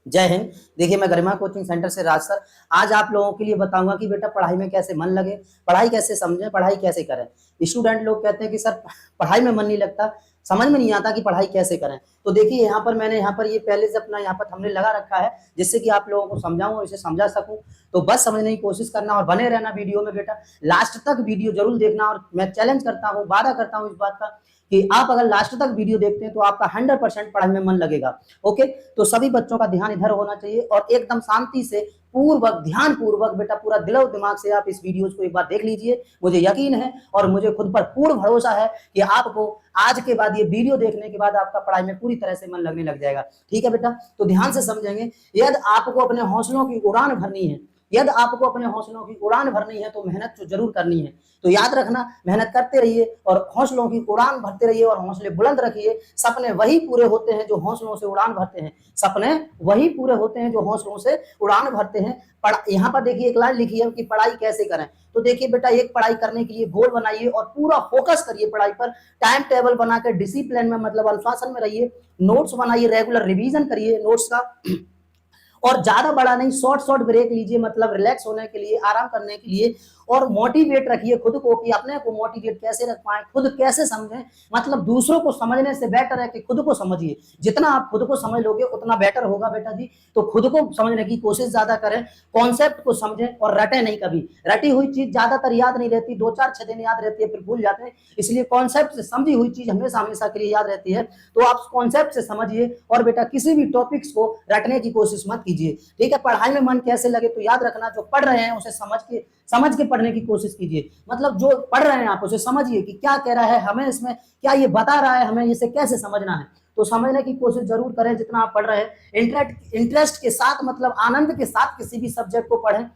जय हिंद। देखिए, मैं गरिमा कोचिंग सेंटर से राज सर आज आप लोगों के लिए बताऊंगा कि बेटा पढ़ाई में कैसे मन लगे, पढ़ाई कैसे समझें, पढ़ाई कैसे करें। स्टूडेंट लोग कहते हैं कि सर पढ़ाई में मन नहीं लगता, समझ में नहीं आता कि पढ़ाई कैसे करें। तो देखिए यहाँ पर मैंने यहाँ पर ये पहले से अपना यहाँ पर हमने लगा रखा है, जिससे कि आप लोगों को समझाऊं और इसे समझा सकूं। तो बस समझने की कोशिश करना और बने रहना वीडियो में बेटा, लास्ट तक वीडियो जरूर देखना। और मैं चैलेंज करता हूँ, वादा करता हूँ इस बात का कि आप अगर लास्ट तक वीडियो देखते हैं तो आपका 100% पढ़ाई में मन लगेगा। ओके, तो सभी बच्चों का ध्यान इधर होना चाहिए और एकदम शांति से पूर्वक ध्यान पूर्वक बेटा पूरा दिलो दिमाग से आप इस वीडियो को एक बार देख लीजिए। मुझे यकीन है और मुझे खुद पर पूर्ण भरोसा है कि आपको आज के बाद ये वीडियो देखने के बाद आपका पढ़ाई में पूरी तरह से मन लगने लग जाएगा। ठीक है बेटा, तो ध्यान से समझेंगे। यदि आपको अपने हौसलों की उड़ान भरनी है, यदि आपको अपने हौसलों की उड़ान भरनी है तो मेहनत तो जरूर करनी है। तो याद रखना, मेहनत करते रहिए और हौसलों की उड़ान भरते रहिए और हौसले बुलंद रखिए। सपने वही पूरे होते हैं जो हौसलों से उड़ान भरते हैं, सपने वही पूरे होते हैं जो हौसलों से उड़ान भरते हैं। यहाँ पर देखिए एक लाइन लिखी है कि पढ़ाई कैसे करें। तो देखिए बेटा, एक पढ़ाई करने के लिए गोल बनाइए और पूरा फोकस करिए पढ़ाई पर। टाइम टेबल बनाकर डिसिप्लिन में मतलब अनुशासन में रहिए। नोट्स बनाइए, रेगुलर रिवीजन करिए नोट्स का। और ज्यादा बड़ा नहीं, शॉर्ट शॉर्ट ब्रेक लीजिए, मतलब रिलैक्स होने के लिए, आराम करने के लिए। और मोटिवेट रखिए खुद को कि अपने को मोटिवेट कैसे रख पाए, खुद कैसे समझें। मतलब दूसरों को समझने से बेटर है कि खुद को समझिए। जितना आप खुद को समझ लोगे उतना बेटर होगा बेटा जी। तो खुद को समझने की कोशिश ज्यादा करें, कॉन्सेप्ट को समझें और रटे नहीं कभी। रटी हुई चीज ज्यादातर याद नहीं रहती, 2 4 6 दिन याद रहती है फिर भूल जाते हैं। इसलिए कॉन्सेप्ट से समझी हुई चीज हमेशा हमेशा के लिए याद रहती है। तो आप कॉन्सेप्ट से समझिए और बेटा किसी भी टॉपिक्स को रटने की कोशिश मत कीजिए। ठीक है, पढ़ाई में मन कैसे लगे तो याद रखना, जो पढ़ रहे हैं उसे समझ के पढ़ने की कोशिश कीजिए। मतलब जो पढ़ रहे हैं आप उसे समझिए कि क्या कह रहा है, हमें इसमें क्या ये बता रहा है, हमें इसे कैसे समझना है। तो समझने की कोशिश जरूर करें जितना आप पढ़ रहे हैं। इंटरेस्ट के साथ मतलब आनंद के साथ किसी भी सब्जेक्ट को पढ़ें,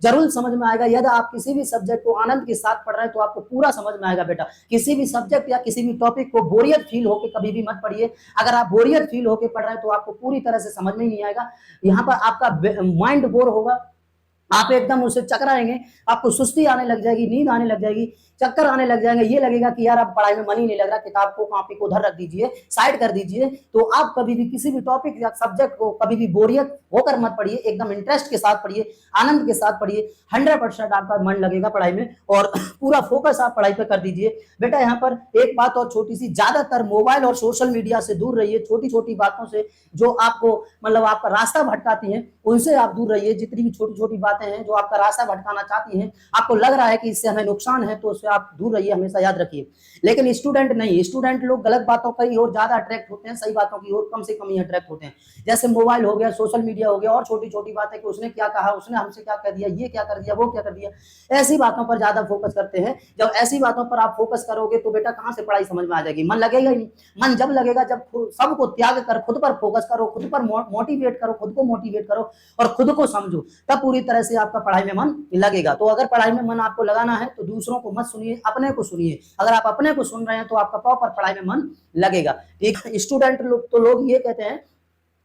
जरूर समझ में आएगा। यदि आप किसी भी सब्जेक्ट को आनंद के साथ पढ़ रहे हैं तो आपको पूरा समझ में आएगा बेटा। किसी भी सब्जेक्ट या किसी भी टॉपिक को बोरियत फील होकर कभी भी मत पढ़िए। अगर आप बोरियत फील होकर पढ़ रहे हैं तो आपको पूरी तरह से समझ में नहीं आएगा। यहाँ पर आपका माइंड बोर होगा, आप एकदम उसे चकराएंगे, आपको सुस्ती आने लग जाएगी, नींद आने लग जाएगी, चक्कर आने लग जाएंगे। ये लगेगा कि यार अब पढ़ाई में मन ही नहीं लग रहा, किताब को कॉपी को उधर रख दीजिए, साइड कर दीजिए। तो आप कभी भी किसी भी टॉपिक या सब्जेक्ट को कभी भी बोरियत होकर मत पढ़िए, एकदम इंटरेस्ट के साथ पढ़िए, आनंद के साथ पढ़िए। 100% आपका मन लगेगा पढ़ाई में और पूरा फोकस आप पढ़ाई पर कर दीजिए। बेटा यहाँ पर एक बात और छोटी सी, ज्यादातर मोबाइल और सोशल मीडिया से दूर रहिए। छोटी छोटी बातों से जो आपको मतलब आपका रास्ता भटकाती हैं उनसे आप दूर रहिए। जितनी भी छोटी छोटी बातें हैं जो आपका रास्ता भटकाना चाहती हैं, आपको लग रहा है कि इससे हमें नुकसान है, तो उससे आप दूर रहिए, हमेशा याद रखिए। लेकिन स्टूडेंट नहीं, स्टूडेंट लोग गलत बातों की ओर ज्यादा अट्रैक्ट होते हैं, सही बातों की ओर कम से कम ही अट्रैक्ट होते हैं। जैसे मोबाइल हो गया, सोशल मीडिया हो गया और छोटी छोटी बातें कि उसने क्या कहा, उसने हमसे क्या कह दिया, ये क्या कर दिया, वो क्या कर दिया, ऐसी बातों पर ज्यादा फोकस करते हैं। जब ऐसी बातों पर आप फोकस करोगे तो बेटा कहां से पढ़ाई समझ में आ जाएगी, मन लगेगा ही नहीं। मन जब लगेगा जब सबको त्याग कर खुद पर फोकस करो, खुद पर मोटिवेट करो, खुद को मोटिवेट करो और खुद को समझो, तब पूरी तरह से आपका पढ़ाई में मन लगेगा। तो अगर पढ़ाई में मन आपको लगाना है तो दूसरों को मत सुनिए, अपने को सुनिए। अगर आप अपने को सुन रहे हैं तो आपका प्रॉपर पढ़ाई में मन लगेगा। ठीक है, स्टूडेंट लोग तो लोग ये कहते हैं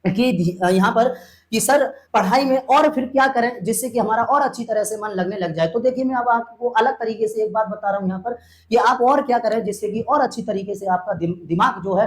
कि यहाँ पर कि सर पढ़ाई में और फिर क्या करें जिससे कि हमारा और अच्छी तरह से मन लगने लग जाए। तो देखिए मैं अब आपको अलग तरीके से एक बात बता रहा हूँ यहाँ पर कि आप और क्या करें जिससे कि और अच्छी तरीके से आपका दिमाग जो है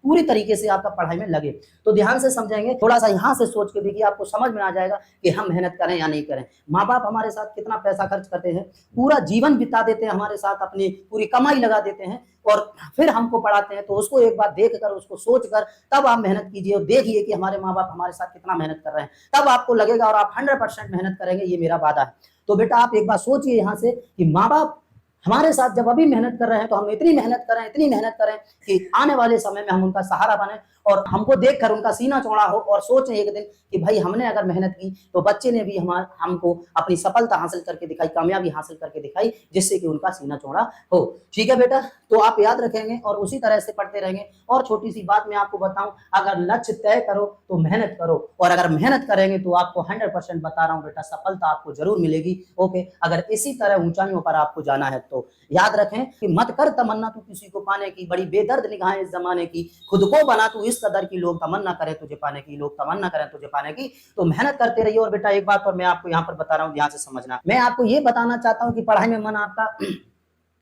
पूरी तरीके से आपका पढ़ाई में लगे। तो ध्यान से समझेंगे, थोड़ा सा यहाँ से सोच के देखिए, आपको समझ में आ जाएगा कि हम मेहनत करें या नहीं करें। माँ बाप हमारे साथ कितना पैसा खर्च करते हैं, पूरा जीवन बिता देते हैं हमारे साथ, अपनी पूरी कमाई लगा देते हैं और फिर हमको पढ़ाते हैं। तो उसको एक बार देख कर, उसको सोच कर तब आप मेहनत कीजिए और देखिए कि हमारे माँ बाप हमारे साथ कितना मेहनत कर रहे हैं। तब आपको लगेगा और आप 100% मेहनत करेंगे, ये मेरा वादा है। तो बेटा आप एक बार सोचिए यहाँ से कि माँ बाप हमारे साथ जब अभी मेहनत कर रहे हैं तो हम इतनी मेहनत करें, इतनी मेहनत करें कि आने वाले समय में हम उनका सहारा बने और हमको देखकर उनका सीना चौड़ा हो और सोचें एक दिन कि भाई हमने अगर मेहनत की तो बच्चे ने भी हमको अपनी सफलता हासिल करके दिखाई, कामयाबी हासिल करके दिखाई, जिससे कि उनका सीना चौड़ा हो। ठीक है बेटा, तो आप याद रखेंगे और उसी तरह से पढ़ते रहेंगे। और छोटी सी बात मैं आपको बताऊं, अगर लक्ष्य तय करो तो मेहनत करो और अगर मेहनत करेंगे तो आपको 100% बता रहा हूं बेटा, सफलता आपको जरूर मिलेगी। ओके, अगर इसी तरह ऊंचाइयों पर आपको जाना है तो याद रखें कि मत कर तमन्ना तू किसी को पाने की, बड़ी बेदर्द निगाहें इस जमाने की, खुद को बना तू इस कदर की, लोग तमन्ना करें तुझे पाने की, लोग तमन्ना करें तुझे पाने की। तो मेहनत करते रहिए। और बेटा एक बात और मैं आपको यहाँ पर बता रहा हूँ, ध्यान से समझना, मैं आपको ये बताना चाहता हूँ कि पढ़ाई में मन आपका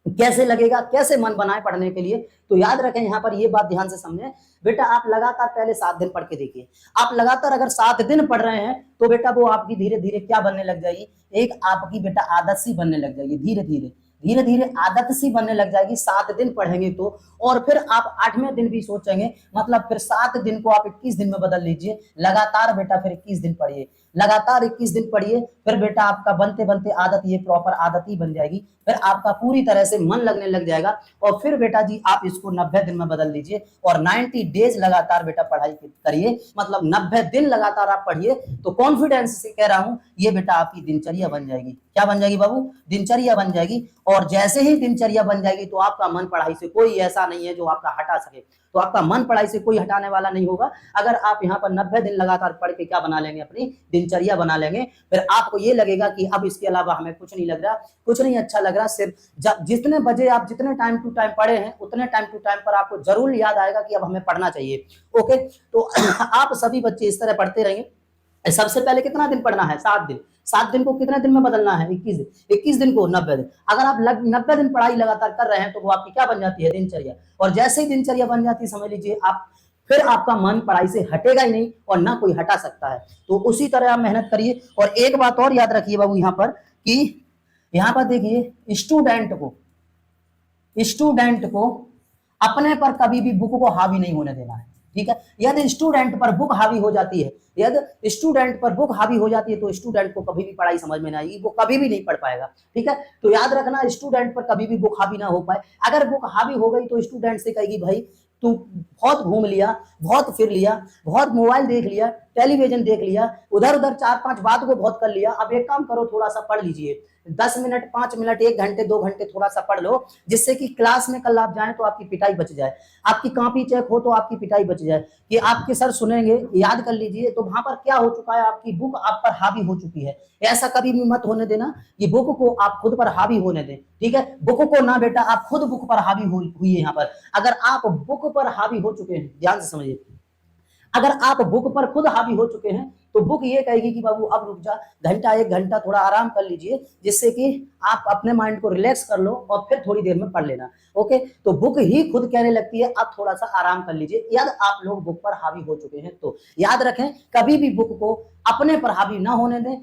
कैसे लगेगा, कैसे मन बनाए पढ़ने के लिए। तो याद रखें यहाँ पर ये बात ध्यान से समझें बेटा, आप लगातार पहले 7 दिन पढ़ के देखिए। आप लगातार अगर 7 दिन पढ़ रहे हैं तो बेटा वो आपकी धीरे धीरे क्या बनने लग जाएगी, एक आपकी बेटा आदत सी बनने लग जाएगी। धीरे धीरे धीरे धीरे आदत सी बनने लग जाएगी 7 दिन पढ़ेंगे तो। और फिर आप 8वें दिन भी सोचेंगे, मतलब फिर 7 दिन को आप 21 दिन में बदल लीजिए। लगातार बेटा फिर 21 दिन पढ़िए, लगातार 21 दिन पढ़िए। फिर बेटा आपका बनते बनते आदत, ये प्रॉपर आदत ही बन जाएगी। फिर आपका पूरी तरह से मन लगने लग जाएगा। और फिर बेटा जी आप इसको 90 दिन में बदल दीजिए और 90 डेज लगातार बेटा पढ़ाई करिए, मतलब 90 दिन लगातार आप पढ़िए। तो कॉन्फिडेंस से कह रहा हूं ये बेटा आपकी दिनचर्या बन जाएगी। क्या बन जाएगी बाबू, दिनचर्या बन जाएगी। और जैसे ही दिनचर्या बन जाएगी तो आपका मन पढ़ाई से कोई ऐसा नहीं है जो आपका हटा सके। तो आपका मन पढ़ाई से कोई हटाने वाला नहीं होगा। अगर आप यहाँ पर 90 दिन लगातार पढ़ के क्या बना लेंगे, अपनी दिनचर्या बना लेंगे। फिर आपको ये लगेगा कि अब इसके अलावा हमें कुछ नहीं लग रहा, कुछ नहीं अच्छा लग रहा। सिर्फ जितने बजे आप जितने टाइम टू टाइम पढ़े हैं उतने टाइम टू टाइम पर आपको जरूर याद आएगा कि अब हमें पढ़ना चाहिए। ओके, तो आप सभी बच्चे इस तरह पढ़ते रहेंगे। सबसे पहले कितना दिन पढ़ना है, 7 दिन। 7 दिन को कितने दिन में बदलना है, 21 दिन। 21 दिन को 90 दिन। अगर आप 90 दिन पढ़ाई लगातार कर रहे हैं तो वो आपकी क्या बन जाती है, दिनचर्या। और जैसे ही दिनचर्या बन जाती है समझ लीजिए आप, फिर आपका मन पढ़ाई से हटेगा ही नहीं और ना कोई हटा सकता है। तो उसी तरह आप मेहनत करिए। और एक बात और याद रखिए बाबू यहाँ पर कि यहाँ पर देखिए स्टूडेंट को अपने पर कभी भी बुक को हावी नहीं होने देना है। ठीक है, यदि स्टूडेंट पर बुक हावी हो जाती है, यदि स्टूडेंट पर बुक हावी हो जाती है तो स्टूडेंट को कभी भी पढ़ाई समझ में नहीं आएगी, वो कभी भी नहीं पढ़ पाएगा। ठीक है, तो याद रखना स्टूडेंट पर कभी भी बुक हावी ना हो पाए। अगर बुक हावी हो गई तो स्टूडेंट से कहेगी भाई तू बहुत घूम लिया, बहुत फिर लिया, बहुत मोबाइल देख लिया, टेलीविजन देख लिया, उधर उधर 4-5 बात को बहुत कर लिया। अब एक काम करो, थोड़ा सा पढ़ लीजिए, 10 मिनट, 5 मिनट, 1 घंटे, 2 घंटे थोड़ा सा पढ़ लो, जिससे कि क्लास में कल आप जाए तो आपकी पिटाई बच जाए, आपकी कॉपी चेक हो तो आपकी पिटाई बच जाए कि आपके सर सुनेंगे। याद कर लीजिए, तो वहां पर क्या हो चुका है, आपकी बुक आप पर हावी हो चुकी है। ऐसा कभी भी मत होने देना कि बुक को आप खुद पर हावी होने दें। ठीक है, बुक को ना बेटा, आप खुद बुक पर हावी हुई है। यहाँ पर अगर आप बुक पर हावी हो चुके हैं, ध्यान से समझिए, अगर आप बुक पर खुद हावी हो चुके हैं तो बुक ये कहेगी कि बाबू अब रुक जा, घंटा 1 घंटा थोड़ा आराम कर लीजिए, जिससे कि आप अपने माइंड को रिलैक्स कर लो और फिर थोड़ी देर में पढ़ लेना। ओके, तो बुक ही खुद कहने लगती है अब थोड़ा सा आराम कर लीजिए, यदि आप लोग बुक पर हावी हो चुके हैं तो। याद रखें, कभी भी बुक को अपने पर हावी ना होने दें,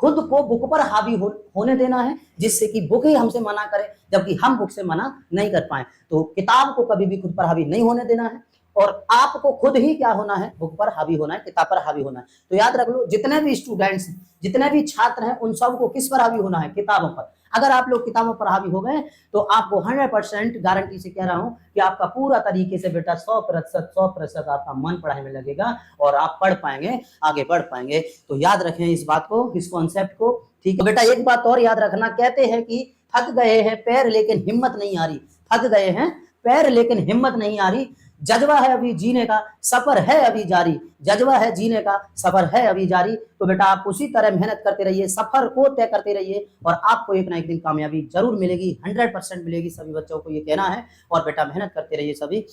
खुद को बुक पर हावी होने देना है, जिससे कि बुक ही हमसे मना करे जबकि हम बुक से मना नहीं कर पाए। तो किताब को कभी भी खुद पर हावी नहीं होने देना है और आपको खुद ही क्या होना है, बुक पर हावी होना है, किताब पर हावी होना है। तो याद रख लो, जितने भी स्टूडेंट्स, जितने भी छात्र हैं, उन सबको किस पर हावी होना है, किताबों पर। अगर आप लोग किताबों पर हावी हो गए तो आपको 100% गारंटी से कह रहा हूं कि आपका पूरा तरीके से बेटा 100% आपका मन पढ़ाई में लगेगा और आप पढ़ पाएंगे, आगे बढ़ पाएंगे। तो याद रखें इस बात को, इस कॉन्सेप्ट को। ठीक है बेटा, एक बात और याद रखना, कहते हैं कि थक गए हैं पैर लेकिन हिम्मत नहीं आ रही। थक गए हैं पैर लेकिन हिम्मत नहीं आ रही, जज्बा है अभी जीने का, सफर है अभी जारी, जज्बा है जीने का, सफर है अभी जारी। तो बेटा आप उसी तरह मेहनत करते रहिए, सफर को तय करते रहिए और आपको एक ना एक दिन कामयाबी जरूर मिलेगी, 100% मिलेगी। सभी बच्चों को ये कहना है और बेटा मेहनत करते रहिए सभी।